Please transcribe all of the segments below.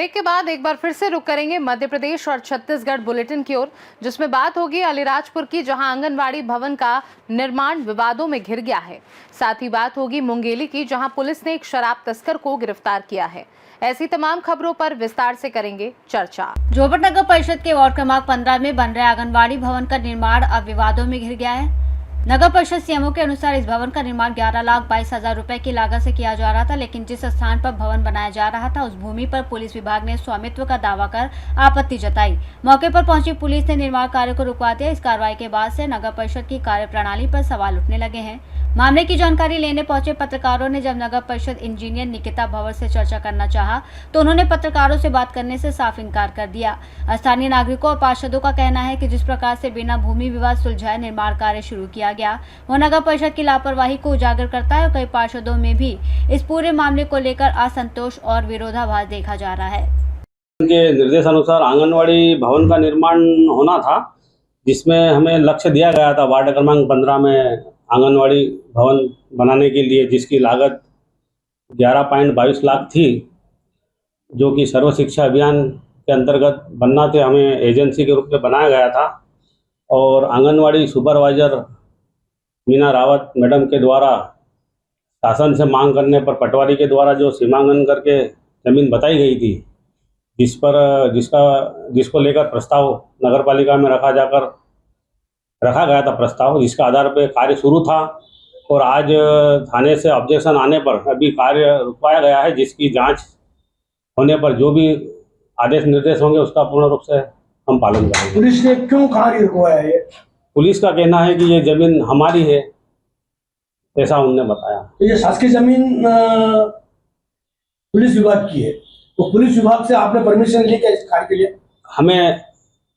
Break के बाद एक बार फिर से रुक करेंगे मध्य प्रदेश और छत्तीसगढ़ बुलेटिन की ओर, जिसमें बात होगी अलीराजपुर की, जहां आंगनवाड़ी भवन का निर्माण विवादों में घिर गया है। साथ ही बात होगी मुंगेली की, जहां पुलिस ने एक शराब तस्कर को गिरफ्तार किया है। ऐसी तमाम खबरों पर विस्तार से करेंगे चर्चा। जोबट नगर परिषद के वार्ड क्रमांक 15 में बन रहे आंगनवाड़ी भवन का निर्माण अब विवादों में घिर गया है। नगर परिषद सीएमओ के अनुसार इस भवन का निर्माण 11,22,000 रुपए की लागत से किया जा रहा था, लेकिन जिस स्थान पर भवन बनाया जा रहा था उस भूमि पर पुलिस विभाग ने स्वामित्व का दावा कर आपत्ति जताई। मौके पर पहुंची पुलिस ने निर्माण कार्य को रुकवा दिया। इस कार्रवाई के बाद से नगर परिषद की कार्यप्रणाली पर सवाल उठने लगे हैं। मामले की जानकारी लेने पहुंचे पत्रकारों ने जब नगर परिषद इंजीनियर निकिता भंवर से चर्चा करना चाहा तो उन्होंने पत्रकारों से बात करने से साफ इनकार कर दिया। स्थानीय नागरिकों और पार्षदों का कहना है कि जिस प्रकार से बिना भूमि विवाद सुलझाए निर्माण कार्य शुरू किया गया वो नगर परिषद की लापरवाही को उजागर करता है और कई पार्षदों में भी इस पूरे मामले को लेकर असंतोष और विरोधाभास देखा जा रहा है। उनके निर्देशानुसार आंगनवाड़ी भवन का निर्माण होना था, जिसमें हमें लक्ष्य दिया गया था वार्ड क्रमांक 15 में आंगनवाड़ी भवन बनाने के लिए, जिसकी लागत 11.22 लाख थी, जो कि सर्व शिक्षा अभियान के अंतर्गत बनना थे। हमें एजेंसी के रूप में बनाया गया था और आंगनवाड़ी सुपरवाइजर मीना रावत मैडम के द्वारा शासन से मांग करने पर पटवारी के द्वारा जो सीमांकन करके ज़मीन बताई गई थी, जिसको लेकर प्रस्ताव नगर पालिका में रखा गया था प्रस्ताव, जिसके आधार पर कार्य शुरू था। और आज थाने से ऑब्जेक्शन आने पर अभी कार्य रुकवाया गया है, जिसकी जांच होने पर जो भी आदेश निर्देश होंगे उसका पूर्ण रूप से हम पालन करेंगे। पुलिस ने क्यों कार्य रुकवाया है? पुलिस का कहना है कि ये जमीन हमारी है, ऐसा उन्होंने बताया। तो ये शासकीय जमीन पुलिस विभाग की है, तो पुलिस विभाग से आपने परमिशन ली क्या इस कार्य के लिए?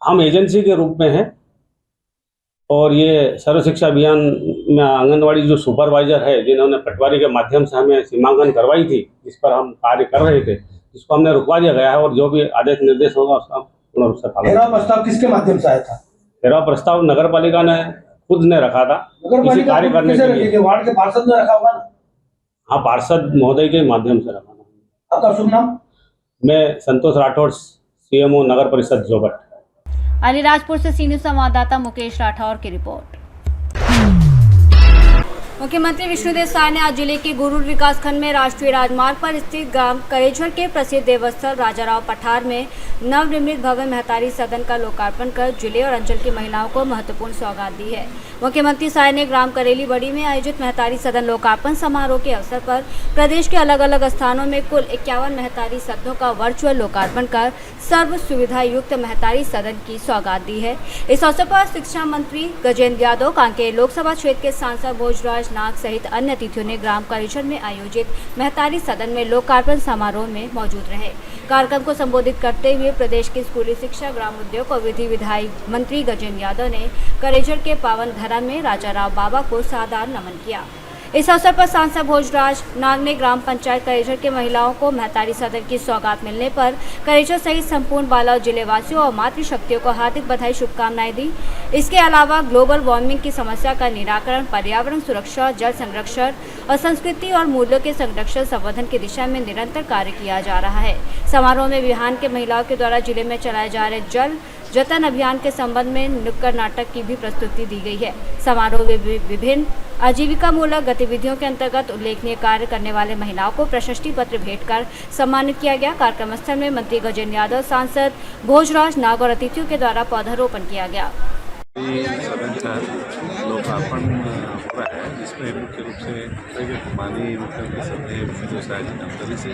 हम एजेंसी के रूप में हैं और ये सर्व शिक्षा अभियान में आंगनवाड़ी जो सुपरवाइजर है, जिन्होंने पटवारी के माध्यम से हमें सीमांकन करवाई थी, जिस पर हम कार्य कर रहे थे, जिसको हमने रुकवा दिया गया है और जो भी आदेश निर्देश होगा उसका पूर्ण रूप से पालन। मेरा प्रस्ताव किसके माध्यम से आया था? मेरा प्रस्ताव नगर पालिका ने खुद ने रखा था इसी कार्य करने के लिए। वार्ड के पार्षद ने रखा होगा? हाँ, पार्षद महोदय के माध्यम से रखा था। आपका शुभ नाम? मैं संतोष राठौड़, सीएमओ नगर परिषद जोबट। अलीराजपुर से सीनियर संवाददाता मुकेश राठौर की रिपोर्ट। मुख्यमंत्री विष्णुदेव साय ने आज जिले के गुरूर विकासखंड में राष्ट्रीय राजमार्ग पर स्थित ग्राम करेझर के प्रसिद्ध देवस्थल राजाराव पठार में नवनिर्मित भव्य महतारी सदन का लोकार्पण कर जिले और अंचल की महिलाओं को महत्वपूर्ण सौगात दी है। मुख्यमंत्री साय ने ग्राम करेली बड़ी में आयोजित महतारी सदन लोकार्पण समारोह के अवसर पर प्रदेश के अलग अलग स्थानों में कुल 51 महतारी सदनों का वर्चुअल लोकार्पण कर सर्व सुविधा युक्त महतारी सदन की सौगात दी है। इस अवसर पर शिक्षा मंत्री गजेंद्र यादव, कांकेर लोकसभा क्षेत्र के सांसद भोजराज नाग सहित अन्य अतिथियों ने ग्राम करेझर में आयोजित महतारी सदन में लोकार्पण समारोह में मौजूद रहे। कार्यक्रम को संबोधित करते हुए प्रदेश के स्कूली शिक्षा, ग्राम उद्योग और विधि विधायी मंत्री गजेंद्र यादव ने करेझर के पावन धरा में राजाराव बाबा को सादर नमन किया। इस अवसर पर सांसद भोजराज नाग ने ग्राम पंचायत करेझर के महिलाओं को महतारी सदन की सौगात मिलने पर करेझर सहित संपूर्ण बालाव जिले वासियों और मातृशक्तियों को हार्दिक बधाई, शुभकामनाएं दी। इसके अलावा ग्लोबल वार्मिंग की समस्या का निराकरण, पर्यावरण सुरक्षा, जल संरक्षण और संस्कृति और मूल्यों के संरक्षण संवर्धन की दिशा में निरंतर कार्य किया जा रहा है। समारोह में बिहान के महिलाओं के द्वारा जिले में चलाए जा रहे जल जतन अभियान के संबंध में नुक्कड़ नाटक की भी प्रस्तुति दी गई है। समारोह में विभिन्न आजीविका मूलक गतिविधियों के अंतर्गत उल्लेखनीय कार्य करने वाले महिलाओं को प्रशस्ति पत्र भेंट कर सम्मानित किया गया। कार्यक्रम स्थल में मंत्री गजेंद्र यादव, सांसद भोजराज नाग और अतिथियों के द्वारा पौधारोपण किया गया। सदन का लोकार्पण हो रहा है, जिसमें मुख्य रूप से माननीय मुख्यमंत्री सदन विष्णुदेव साय जी नर्सरी से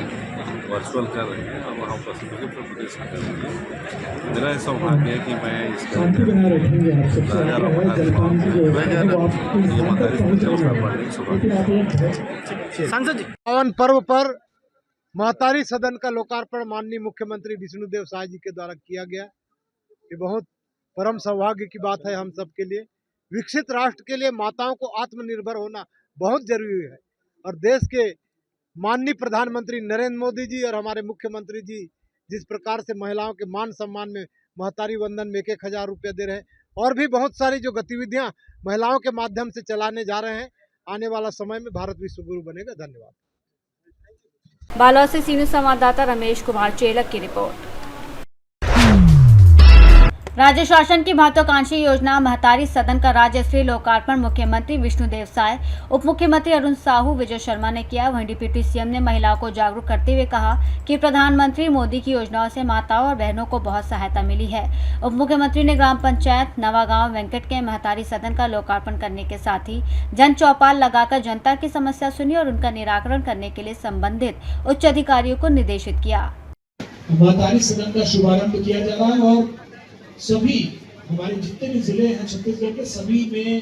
वर्चुअल कर रहे हैं और वहाँ उपस्थित होकर प्रदेश कर रहे हैं। मेरा ऐसा सौभाग्य है कि मैं इस पावन पर्व पर महतारी सदन का लोकार्पण माननीय मुख्यमंत्री विष्णुदेव साय जी के द्वारा किया गया। ये बहुत परम सौभाग्य की बात है हम सब के लिए। विकसित राष्ट्र के लिए माताओं को आत्मनिर्भर होना बहुत जरूरी है और देश के माननीय प्रधानमंत्री नरेंद्र मोदी जी और हमारे मुख्यमंत्री जी जिस प्रकार से महिलाओं के मान सम्मान में महतारी वंदन में 1,000 रुपये दे रहे हैं और भी बहुत सारी जो गतिविधियां महिलाओं के माध्यम से चलाने जा रहे हैं, आने वाला समय में भारत विश्व गुरु बनेगा। धन्यवाद। बालोद से सीनियर संवाददाता रमेश कुमार चेलक की रिपोर्ट। राज्य शासन की महत्वाकांक्षी योजना महतारी सदन का राज्य स्तरीय लोकार्पण मुख्यमंत्री विष्णुदेव साय, उप मुख्यमंत्री अरुण साहू, विजय शर्मा ने किया। वहीं डिप्टी सीएम ने महिलाओं को जागरूक करते हुए कहा कि प्रधानमंत्री मोदी की योजनाओं से माताओं और बहनों को बहुत सहायता मिली है। उप मुख्यमंत्री ने ग्राम पंचायत नवागांव वेंकट के महतारी सदन का लोकार्पण करने के साथ ही जन चौपाल लगाकर जनता की समस्या सुनी और उनका निराकरण करने के लिए संबंधित उच्च अधिकारियों को निर्देशित किया। महतारी सदन का शुभारंभ किया जा रहा है और सभी हमारे जितने भी जिले हैं छत्तीसगढ़ के सभी में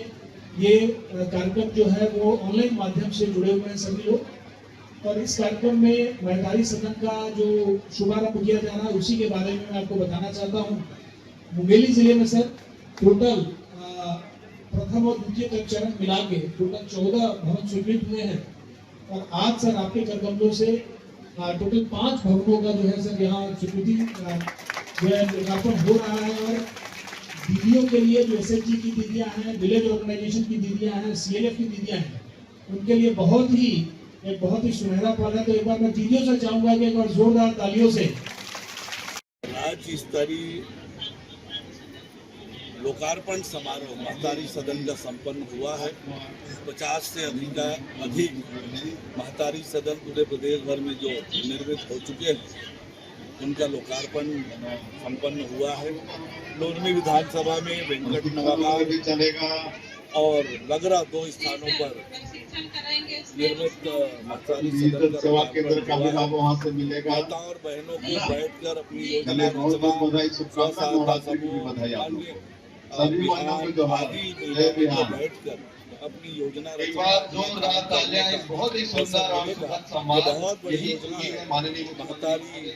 ये कार्यक्रम जो है वो ऑनलाइन माध्यम से जुड़े हुए हैं सभी लोग। और इस कार्यक्रम में महतारी सदन का जो शुभारंभ किया जा रहा है उसी के बारे में मैं आपको बताना चाहता हूँ। मुंगेली जिले में सर टोटल प्रथम और द्वितीय चरण मिला के टोटल 14 भवन स्वीकृत हुए हैं और आज सर आपके करकमलों से टोटल 5 भवनों का जो है सर यहाँ स्वीकृति लोकार्पण हो रहा है। और दीदियों के लिए जो एसएचजी की दीदियां हैं, विलेज ऑर्गेनाइजेशन की दीदियां हैं, सीएलएफ की दीदियां हैं, उनके लिए एक बहुत ही सुनहरा पल है। तो एक बार मैं दीदियों से चाहूंगा कि एक बार जोरदार तालियों से राज्य स्तरीय लोकार्पण समारोह महतारी सदन का संपन्न हुआ है। 50 से अधिक महतारी सदन पूरे प्रदेश भर में जो निर्मित हो चुके हैं उनका लोकार्पण संपन्न हुआ है। लोरमी विधानसभा में वेंकट नवागांव और लगरा 2 स्थानों पर निर्मित महतारी सदन का माताओं और बहनों को बैठकर अपनी योजना रचना बैठकर अपनी योजना बहुत ही बहुत बड़ी योजना है। महतारी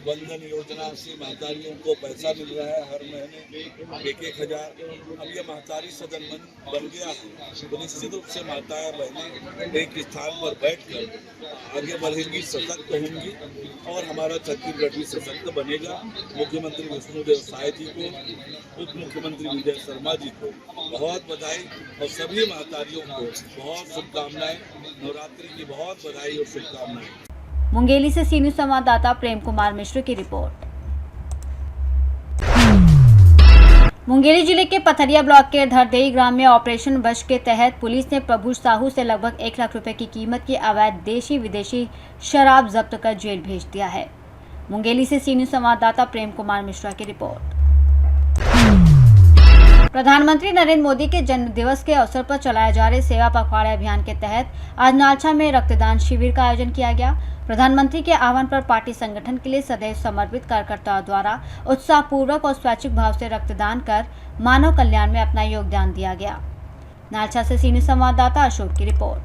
बंधन योजना से महतारियों को पैसा मिल रहा है हर महीने 1,000। अब ये महतारी सदन बन गया है तो निश्चित रूप से माताएं बहनें एक स्थान पर बैठकर आगे बढ़ेंगी, सशक्त होंगी और हमारा छत्तीसगढ़ भी सशक्त बनेगा। मुख्यमंत्री विष्णुदेव साय जी को, उप मुख्यमंत्री विजय शर्मा जी को बहुत बधाई और सभी महतारियों को बहुत शुभकामनाएं। नवरात्रि की बहुत बधाई और शुभकामनाएं। मुंगेली से सीनियर संवाददाता प्रेम कुमार मिश्र की रिपोर्ट। मुंगेली जिले के पथरिया ब्लॉक के धरदेई ग्राम में ऑपरेशन वश के तहत पुलिस ने प्रभु साहू से लगभग 1 लाख रुपए की कीमत की अवैध देशी विदेशी शराब जब्त कर जेल भेज दिया है। मुंगेली से सीनियर संवाददाता प्रेम कुमार मिश्रा की रिपोर्ट। प्रधानमंत्री नरेंद्र मोदी के जन्म दिवस के अवसर पर चलाए जा रहे सेवा पखवाड़ा अभियान के तहत आज नालछा में रक्तदान शिविर का आयोजन किया गया। प्रधानमंत्री के आह्वान पर पार्टी संगठन के लिए सदैव समर्पित कार्यकर्ताओं द्वारा उत्साहपूर्वक और स्वैच्छिक भाव से रक्तदान कर मानव कल्याण में अपना योगदान दिया गया। नालछा से सीनियर संवाददाता अशोक की रिपोर्ट।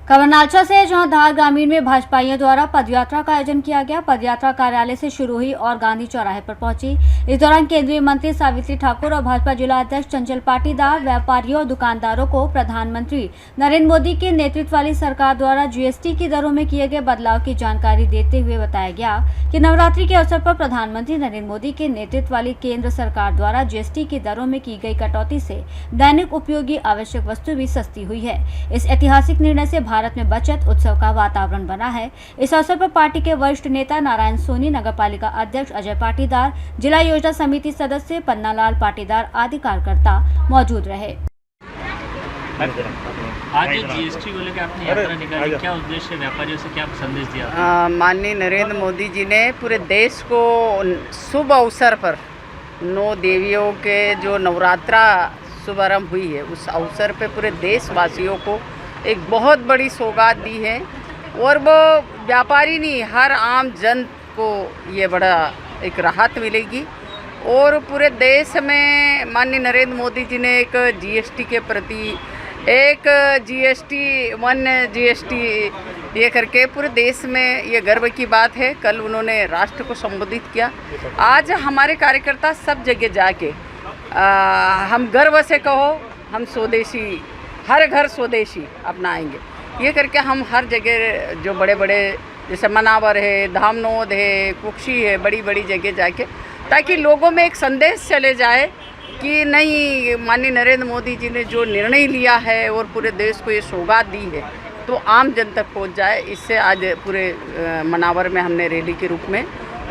खबर नालछा से, जहां धार ग्रामीण में भाजपाइयों द्वारा पदयात्रा का आयोजन किया गया। पदयात्रा कार्यालय से शुरू हुई और गांधी चौराहे पर पहुंची। इस दौरान केंद्रीय मंत्री सावित्री ठाकुर और भाजपा जिला अध्यक्ष चंचल पाटीदार व्यापारियों और दुकानदारों को प्रधानमंत्री नरेंद्र मोदी के नेतृत्व वाली सरकार द्वारा जीएसटी की दरों में किए गए बदलाव की जानकारी देते हुए बताया गया कि नवरात्रि के अवसर पर प्रधानमंत्री नरेंद्र मोदी के नेतृत्व वाली केंद्र सरकार द्वारा जीएसटी की दरों में की गई कटौती से दैनिक उपयोगी आवश्यक वस्तु भी सस्ती हुई है। इस ऐतिहासिक निर्णय से भारत में बचत उत्सव का वातावरण बना है। इस अवसर पर पार्टी के वरिष्ठ नेता नारायण सोनी, नगरपालिका अध्यक्ष अजय पाटीदार, जिला योजना समिति सदस्य पन्नालाल पाटीदार आदि कार्यकर्ता मौजूद रहे। आज जीएसटी को लेकर आपने यात्रा निकाली, क्या उद्देश्य, व्यापारियों से क्या संदेश दिया? माननीय नरेंद्र मोदी जी ने पूरे देश को शुभ अवसर पर 9 देवियों के जो नवरात्रा शुभारंभ हुई है उस अवसर पे पूरे देशवासियों को एक बहुत बड़ी सौगात दी है और वो व्यापारी नहीं, हर आम जन को ये बड़ा एक राहत मिलेगी। और पूरे देश में माननीय नरेंद्र मोदी जी ने एक जीएसटी के प्रति एक जीएसटी 1 जीएसटी ये करके पूरे देश में ये गर्व की बात है। कल उन्होंने राष्ट्र को संबोधित किया। आज हमारे कार्यकर्ता सब जगह जाके हम गर्व से कहो हम स्वदेशी, हर घर स्वदेशी अपनाएंगे, ये करके हम हर जगह जो बड़े बड़े जैसे मनावर है, धामनोद है, कुक्षी है, बड़ी बड़ी जगह जाके, ताकि लोगों में एक संदेश चले जाए कि नहीं, माननीय नरेंद्र मोदी जी ने जो निर्णय लिया है और पूरे देश को ये सौगात दी है तो आम जन तक पहुंच जाए। इससे आज पूरे मनावर में हमने रैली के रूप में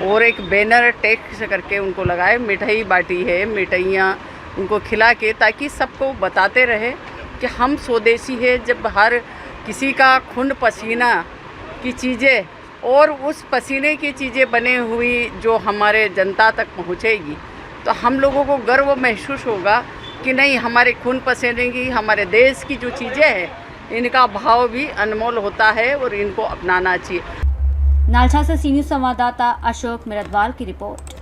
और एक बैनर टैग करके उनको लगाए, मिठाई बांटी है, मिठाइयाँ उनको खिला के, ताकि सबको बताते रहे कि हम स्वदेशी है। जब हर किसी का खून पसीना की चीज़ें और उस पसीने की चीज़ें बने हुई जो हमारे जनता तक पहुँचेगी तो हम लोगों को गर्व महसूस होगा कि नहीं, हमारे खून पसीने की, हमारे देश की जो चीज़ें हैं इनका भाव भी अनमोल होता है और इनको अपनाना चाहिए। नालछा से सी न्यूज़ संवाददाता अशोक मिरदवाल की रिपोर्ट।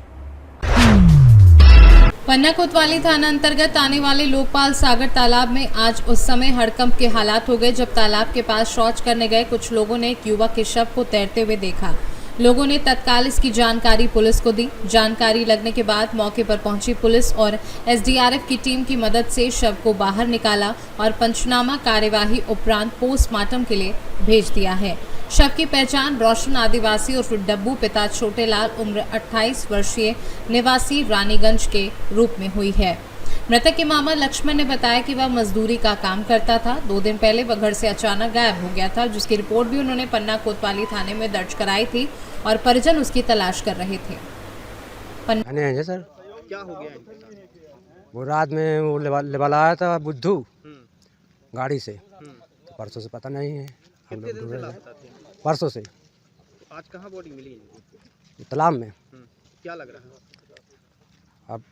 पन्ना कोतवाली थाना अंतर्गत आने वाले लोकपाल सागर तालाब में आज उस समय हड़कंप के हालात हो गए जब तालाब के पास शौच करने गए कुछ लोगों ने एक युवक के शव को तैरते हुए देखा। लोगों ने तत्काल इसकी जानकारी पुलिस को दी। जानकारी लगने के बाद मौके पर पहुंची पुलिस और एसडीआरएफ की टीम की मदद से शव को बाहर निकाला और पंचनामा कार्यवाही उपरांत पोस्टमार्टम के लिए भेज दिया है। शव की पहचान रोशन आदिवासी उर्फ डब्बू पिता छोटेलाल उम्र 28 वर्षीय निवासी रानीगंज के रूप में हुई है। मृतक के मामा लक्ष्मण ने बताया कि वह मजदूरी का काम करता था। 2 दिन पहले वह घर से अचानक गायब हो गया था, जिसकी रिपोर्ट भी उन्होंने पन्ना कोतवाली थाने में दर्ज कराई थी और परिजन उसकी तलाश कर रहे थे। सर क्या हो गया? वो रात में वो लेवल आया था बुद्धू गाड़ी से, तो परसों से पता नहीं है, हम लोग ढूंढ रहे थे परसों से। आज कहाँ बॉडी मिली? तालाब में। क्या लग रहा है? अब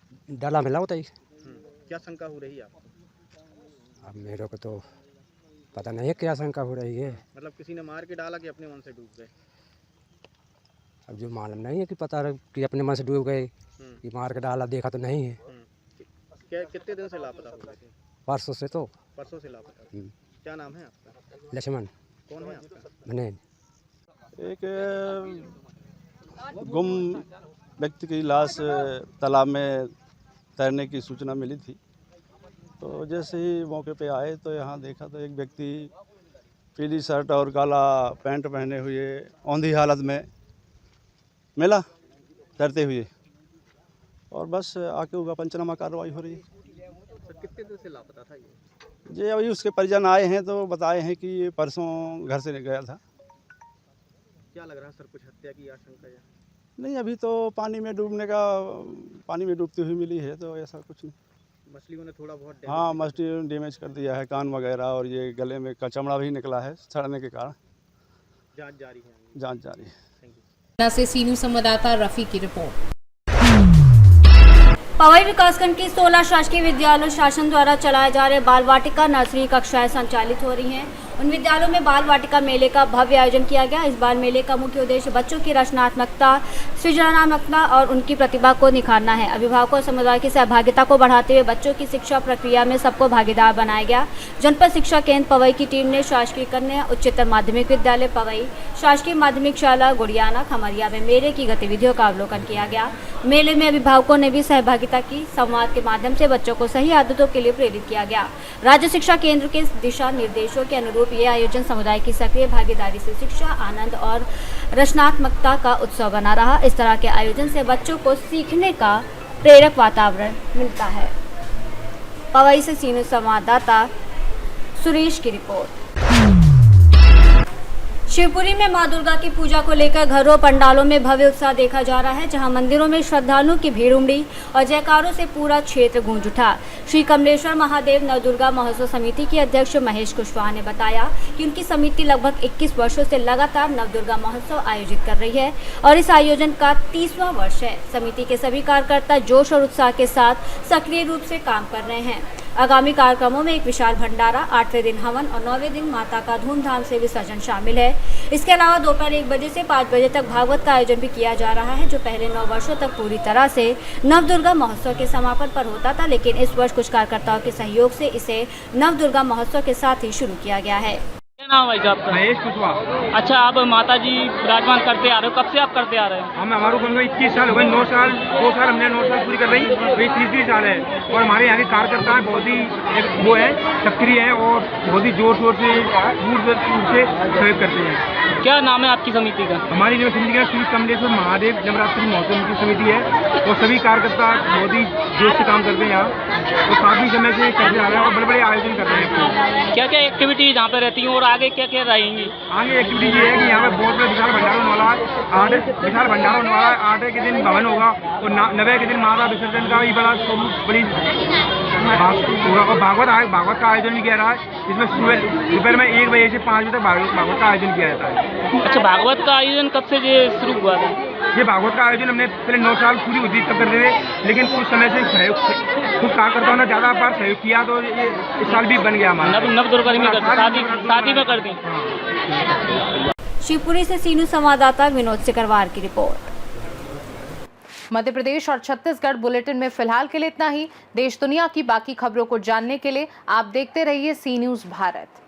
डाला मिला होता ही। क्या शंका हो रही है आपको? अब मेरे को तो पता नहीं है क्या शंका हो रही है। मतलब किसी ने मार के डाला कि अपने मन से डूब गए? अब जो मालूम नहीं है कि पता कि अपने मन से डूब गए कि मार के डाला, देखा तो नहीं है। कितने दिन से लापता हो गए थे? परसों से। तो परसों से लापता। क्या नाम है आपका? लक्ष्मण। कौन है आपका? मैंने एक गुम व्यक्ति की लाश तालाब में तैरने की सूचना मिली थी, तो जैसे ही मौके पे आए तो यहाँ देखा तो एक व्यक्ति पीली शर्ट और काला पैंट पहने हुए औंधी हालत में मिला तैरते हुए, और बस आके होगा पंचनामा कार्रवाई हो रही है। सर कितने दिन से लापता था ये? अभी उसके परिजन आए हैं तो बताए हैं कि ये परसों घर से गया था। क्या लग रहा है सर, कुछ हत्या की आशंका है? नहीं, अभी तो पानी में डूबती हुई मिली है, तो ऐसा कुछ नहीं। मछलियों ने थोड़ा बहुत हाँ, मछली डैमेज कर दिया है, कान वगैरह, और ये गले में का चमड़ा भी निकला है सड़ने के कारण। जांच जारी है। जांच जारी है। पन्ना से सी न्यूज़ संवाददाता रफी की रिपोर्ट। पवई विकासखंड के 16 शासकीय विद्यालयों शासन द्वारा चलाए जा रहे बाल वाटिका नर्सरी कक्षाएं संचालित हो रही हैं। उन विद्यालयों में बाल वाटिका मेले का भव्य आयोजन किया गया। इस बाल मेले का मुख्य उद्देश्य बच्चों की रचनात्मकता, सृजनात्मकता और उनकी प्रतिभा को निखारना है। अभिभावकों और समुदाय की सहभागिता को बढ़ाते हुए बच्चों की शिक्षा प्रक्रिया में सबको भागीदार बनाया गया। जनपद शिक्षा केंद्र पवई की टीम ने शासकीय कन्या उच्चतर माध्यमिक विद्यालय पवई, शासकीय माध्यमिक शाला गुड़ियाना खमरिया में मेले की गतिविधियों का अवलोकन किया गया। मेले में अभिभावकों ने भी सहभागिता की। संवाद के माध्यम से बच्चों को सही आदतों के लिए प्रेरित किया गया। राज्य शिक्षा केंद्र के दिशा निर्देशों के अनुरूप ये आयोजन समुदाय की सक्रिय भागीदारी से शिक्षा, आनंद और रचनात्मकता का उत्सव बना रहा। इस तरह के आयोजन से बच्चों को सीखने का प्रेरक वातावरण मिलता है। पवई से सी न्यूज़ संवाददाता सुरेश की रिपोर्ट। शिवपुरी में मां दुर्गा की पूजा को लेकर घरों पंडालों में भव्य उत्साह देखा जा रहा है, जहां मंदिरों में श्रद्धालुओं की भीड़ उमड़ी और जयकारों से पूरा क्षेत्र गूंज उठा। श्री कमलेश्वर महादेव नवदुर्गा महोत्सव समिति के अध्यक्ष महेश कुशवाहा ने बताया कि उनकी समिति लगभग 21 वर्षों से लगातार नवदुर्गा महोत्सव आयोजित कर रही है और इस आयोजन का 30वां वर्ष है। समिति के सभी कार्यकर्ता जोश और उत्साह के साथ सक्रिय रूप से काम कर रहे हैं। आगामी कार्यक्रमों में एक विशाल भंडारा, 8वें दिन हवन और 9वें दिन माता का धूमधाम से विसर्जन शामिल है। इसके अलावा दोपहर 1 बजे से 5 बजे तक भागवत का आयोजन भी किया जा रहा है, जो पहले 9 वर्षों तक पूरी तरह से नवदुर्गा महोत्सव के समापन पर होता था, लेकिन इस वर्ष कुछ कार्यकर्ताओं के सहयोग से इसे नवदुर्गा महोत्सव के साथ ही शुरू किया गया है। क्या नाम है आपका? महेश कुशवाहा। अच्छा, आप माता जी विराजमान करते आ रहे हो, कब से आप करते आ रहे हैं? हम हमारे को 21 साल हो गए, 2 साल हमने 9 साल पूरी कर रही, ये 30वीं साल है। और हमारे यहाँ के कार्यकर्ता बहुत ही वो है, सक्रिय है और बहुत ही जोर शोर से दूर से सहयोग करते हैं। क्या नाम है आपकी समिति का? हमारी जो समिति का श्री कमलेश्वर महादेव नवरात्रि महोत्सव की समिति है और सभी कार्यकर्ता बहुत ही जोर से काम करते हैं यहाँ और काफ़ी समय से करते आ रहे हैं और बड़े बड़े आयोजन कर रहे हैं। क्या क्या एक्टिविटीज यहाँ पे रहती हैं और आगे क्या क्या रहेंगी? आगे एक्टिविटी ये है कि यहाँ पे बहुत बड़ा विशाल भंडार होने वाला है। विशाल भंडार होने वाला है। 8 के दिन भवन होगा और 9वें के दिन माता विसर्जन का भी बड़ा बड़ी होगा। और भागवत का आयोजन भी किया रहा है, जिसमें सुबह दोपहर में 1 बजे से 5 बजे तक भागवत का आयोजन किया जाता है। अच्छा, भागवत का आयोजन कब से ये शुरू हुआ था? ये भागवत का आयोजन हमने पहले 9 साल पूरी होती तब करते थे, लेकिन कुछ समय से सहयोग कुछ कार्यकर्ताओं ने ज़्यादा बार सहयोग किया तो ये इस साल भी बन गया हमारा। नव दुर्गा में शादी में कर दी। शिवपुरी से सीनू संवाददाता विनोद सिकरवार की रिपोर्ट। मध्य प्रदेश और छत्तीसगढ़ बुलेटिन में फिलहाल के लिए इतना ही। देश दुनिया की बाकी खबरों को जानने के लिए आप देखते रहिए सी न्यूज़ भारत।